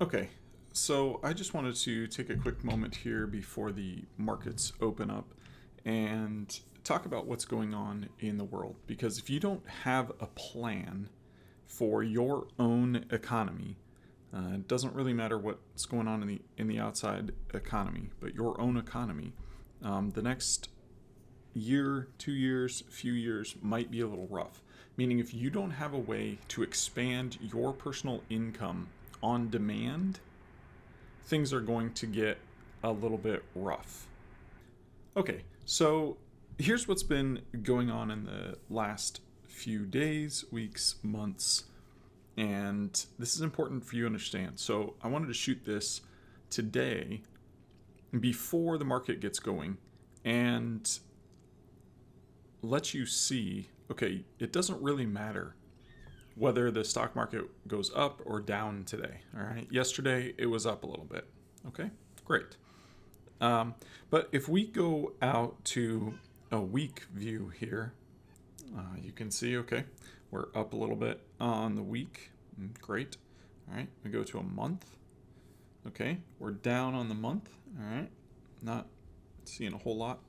Okay, so I just wanted to take a quick moment here before the markets open up and talk about what's going on in the world. Because if you don't have a plan for your own economy, it doesn't really matter what's going on in the outside economy, but your own economy. The next year, 2 years, few years might be a little rough. Meaning, if you don't have a way to expand your personal income on demand, things are going to get a little bit rough. Okay, so here's what's been going on in the last few days, weeks, months, and this is important for you to understand. So I wanted to shoot this today before the market gets going and let you see, okay, it doesn't really matter whether the stock market goes up or down today. All right. Yesterday it was up a little bit. Okay. Great. But if we go out to a week view here, you can see, okay, we're up a little bit on the week. Great. All right. We go to a month. Okay. We're down on the month. All right. Not seeing a whole lot.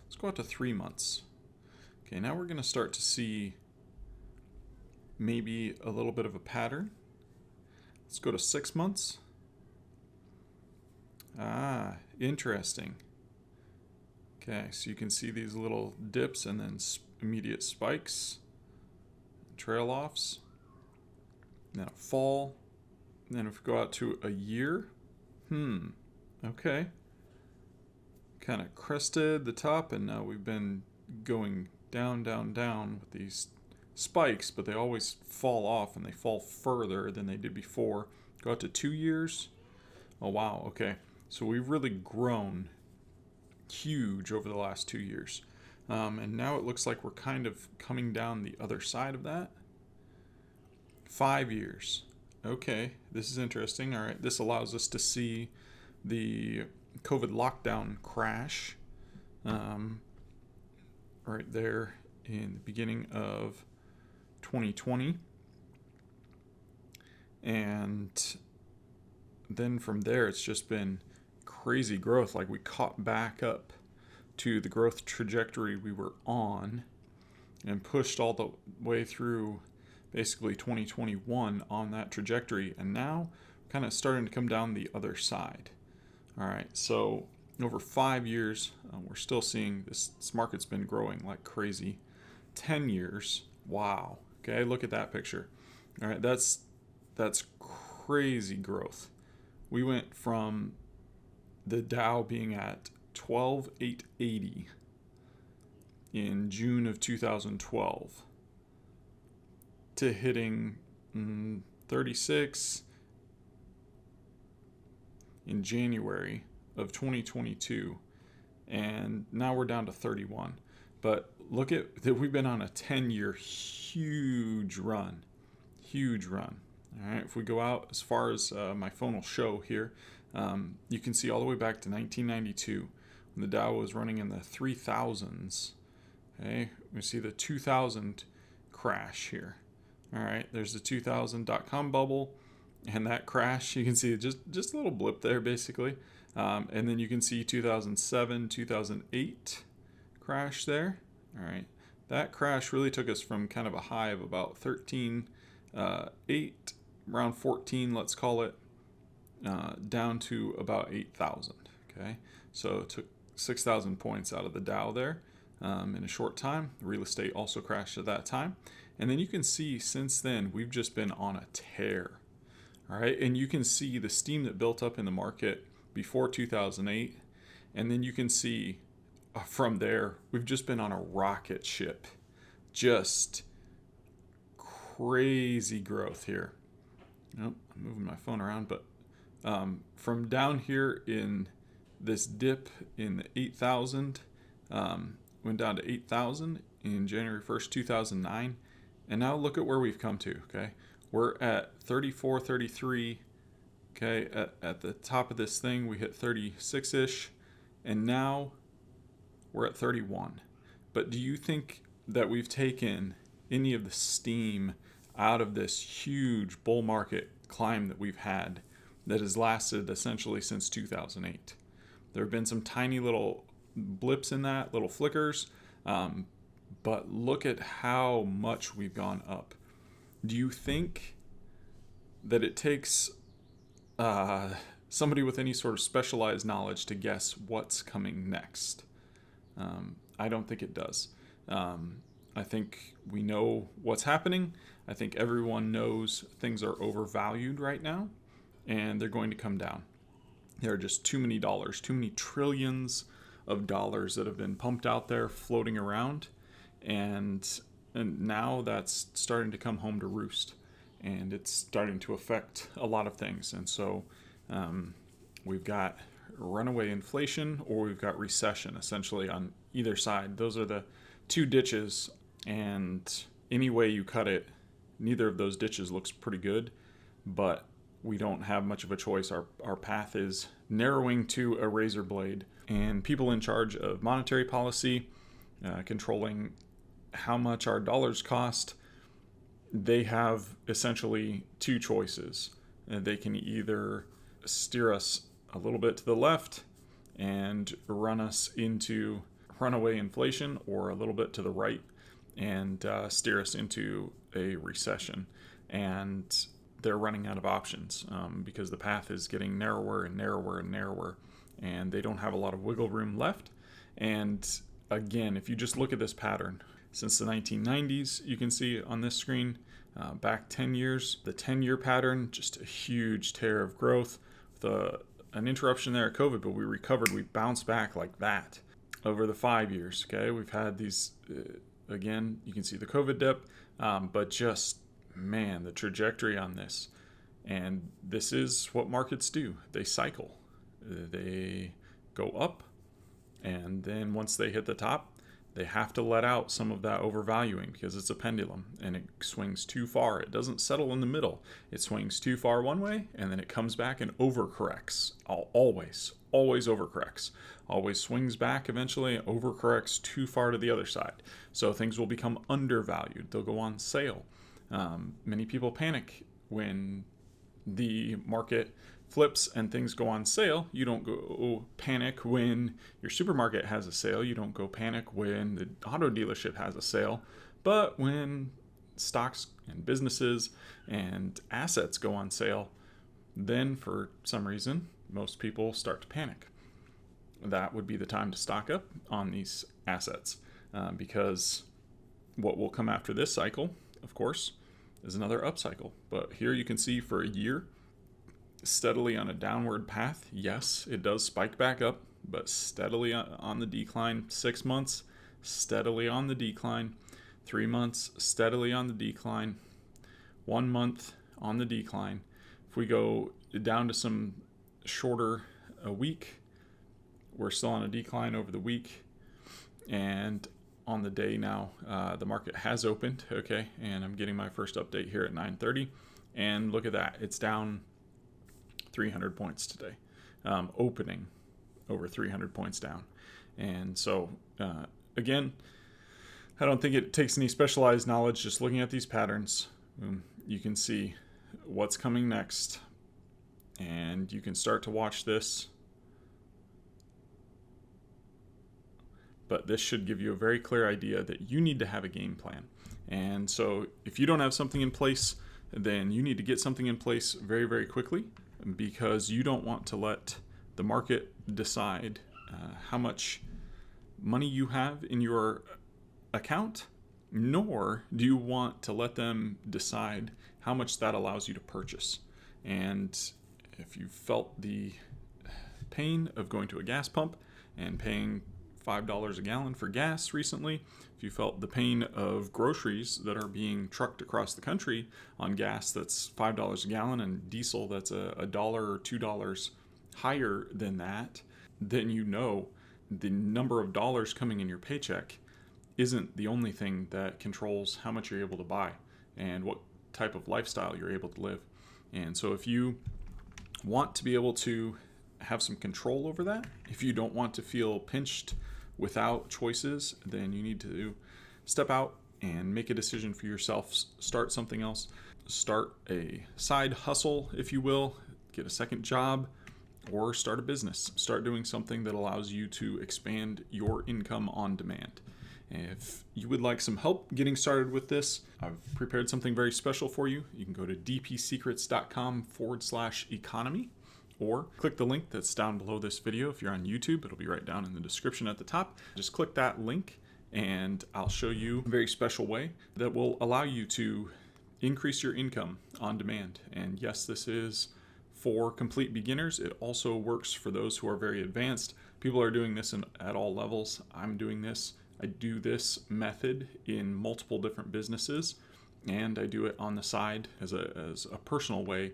Let's go out to 3 months. Okay. Now we're going to start to see maybe a little bit of a pattern. Let's go to 6 months. Interesting. Okay, so you can see these little dips and then immediate spikes, trail offs, then a fall. And then if we go out to a year, okay. Kind of crested the top, and now we've been going down, down, down with these spikes, but they always fall off and they fall further than they did before. Go out to 2 years. Oh, wow. Okay. So we've really grown huge over the last 2 years. And now it looks like we're kind of coming down the other side of that. 5 years. Okay. This is interesting. All right. This allows us to see the COVID lockdown crash right there in the beginning of 2020, and then from there it's just been crazy growth. Like, we caught back up to the growth trajectory we were on and pushed all the way through basically 2021 on that trajectory, and now kind of starting to come down the other side. All right, so over 5 years, we're still seeing this market's been growing like crazy. 10 years, wow. Okay, look at that picture. All right, that's crazy growth. We went from the Dow being at 12,880 in June of 2012 to hitting 36 in January of 2022, and now we're down to 31. But look at that, we've been on a 10-year huge run. All right, if we go out as far as my phone will show here, you can see all the way back to 1992 when the Dow was running in the 3000s. Okay, we see the 2000 crash here. All right, there's the 2000 dot-com bubble, and that crash, you can see just a little blip there basically. And then you can see 2007, 2008 crash there. All right, that crash really took us from kind of a high of about 13, 8, around 14, let's call it, down to about 8,000. Okay, so it took 6,000 points out of the Dow there in a short time. Real estate also crashed at that time. And then you can see since then, we've just been on a tear. All right, and you can see the steam that built up in the market before 2008. And then you can see from there, we've just been on a rocket ship. Just crazy growth here. Nope, I'm moving my phone around, but from down here in this dip in the 8,000, went down to 8,000 in January 1st, 2009. And now look at where we've come to, okay? We're at 34, 33, okay? At the top of this thing, we hit 36-ish, and now we're at 31. But do you think that we've taken any of the steam out of this huge bull market climb that we've had that has lasted essentially since 2008. There have been some tiny little blips in that, little flickers, but look at how much we've gone up. Do you think that it takes somebody with any sort of specialized knowledge to guess what's coming next? I don't think it does. I think we know what's happening. I think everyone knows things are overvalued right now, and they're going to come down. There are just too many dollars, too many trillions of dollars that have been pumped out there floating around, and now that's starting to come home to roost, and it's starting to affect a lot of things. And so we've got runaway inflation, or we've got recession, essentially on either side. Those are the two ditches, and any way you cut it, neither of those ditches looks pretty good, but we don't have much of a choice. Our path is narrowing to a razor blade, and people in charge of monetary policy, controlling how much our dollars cost, they have essentially two choices. They can either steer us a little bit to the left and run us into runaway inflation, or a little bit to the right and steer us into a recession. And they're running out of options because the path is getting narrower and narrower and narrower, and they don't have a lot of wiggle room left. And again, if you just look at this pattern since the 1990s, you can see on this screen, back 10 years, the 10-year pattern, just a huge tear of growth with an interruption there at COVID, but we recovered, we bounced back like that. Over the 5 years, okay, we've had these, again, you can see the COVID dip, but just, man, the trajectory on this. And this is what markets do. They cycle. They go up, and then once they hit the top, they have to let out some of that overvaluing because it's a pendulum and it swings too far. It doesn't settle in the middle. It swings too far one way, and then it comes back and overcorrects. Always overcorrects. Always swings back eventually and overcorrects too far to the other side. So things will become undervalued. They'll go on sale. Many people panic when the market flips and things go on sale. You don't go panic when your supermarket has a sale. You don't go panic when the auto dealership has a sale. But when stocks and businesses and assets go on sale, then for some reason, most people start to panic. That would be the time to stock up on these assets because what will come after this cycle, of course, is another upcycle. But here you can see for a year, steadily on a downward path. Yes, it does spike back up, but steadily on the decline. 6 months, steadily on the decline. 3 months, steadily on the decline. 1 month on the decline. If we go down to some shorter, a week, we're still on a decline over the week. And on the day now, the market has opened, okay, and I'm getting my first update here at 9:30, and look at that, it's down 300 points today, opening over 300 points down. And so again, I don't think it takes any specialized knowledge. Just looking at these patterns, you can see what's coming next, and you can start to watch this. But this should give you a very clear idea that you need to have a game plan. And so if you don't have something in place, then you need to get something in place very, very quickly, because you don't want to let the market decide how much money you have in your account, nor do you want to let them decide how much that allows you to purchase. And if you felt the pain of going to a gas pump and paying $5 a gallon for gas recently, if you felt the pain of groceries that are being trucked across the country on gas that's $5 a gallon and diesel that's $1 or $2 higher than that, then you know the number of dollars coming in your paycheck isn't the only thing that controls how much you're able to buy and what type of lifestyle you're able to live. And so if you want to be able to have some control over that, if you don't want to feel pinched without choices, then you need to step out and make a decision for yourself. Start something else. Start a side hustle, if you will. get a second job, or start a business. Start doing something that allows you to expand your income on demand. If you would like some help getting started with this, I've prepared something very special for you. You can go to dpsecrets.com/economy, or click the link that's down below this video. If you're on YouTube, it'll be right down in the description at the top. Just click that link and I'll show you a very special way that will allow you to increase your income on demand. And yes, this is for complete beginners. It also works for those who are very advanced. People are doing this at all levels. I'm doing this. I do this method in multiple different businesses, and I do it on the side as a personal way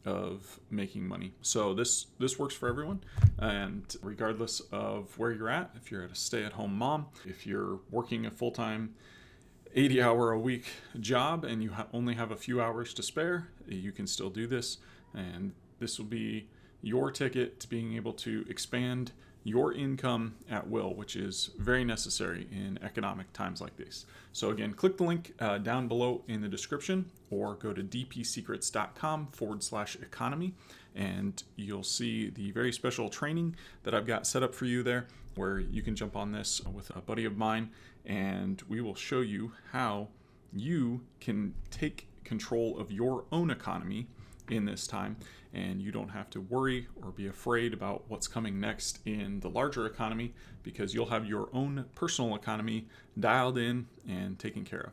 of making money. So this works for everyone, and regardless of where you're at, if you're at a stay-at-home mom, if you're working a full-time 80-hour-a-week job and you only have a few hours to spare, you can still do this, and this will be your ticket to being able to expand your income at will, which is very necessary in economic times like this. So again, click the link down below in the description, or go to dpsecrets.com/economy, and you'll see the very special training that I've got set up for you there, where you can jump on this with a buddy of mine, and we will show you how you can take control of your own economy in this time, and you don't have to worry or be afraid about what's coming next in the larger economy, because you'll have your own personal economy dialed in and taken care of.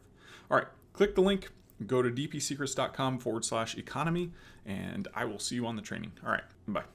All right, click the link, go to dpsecrets.com/economy, and I will see you on the training. All right, bye.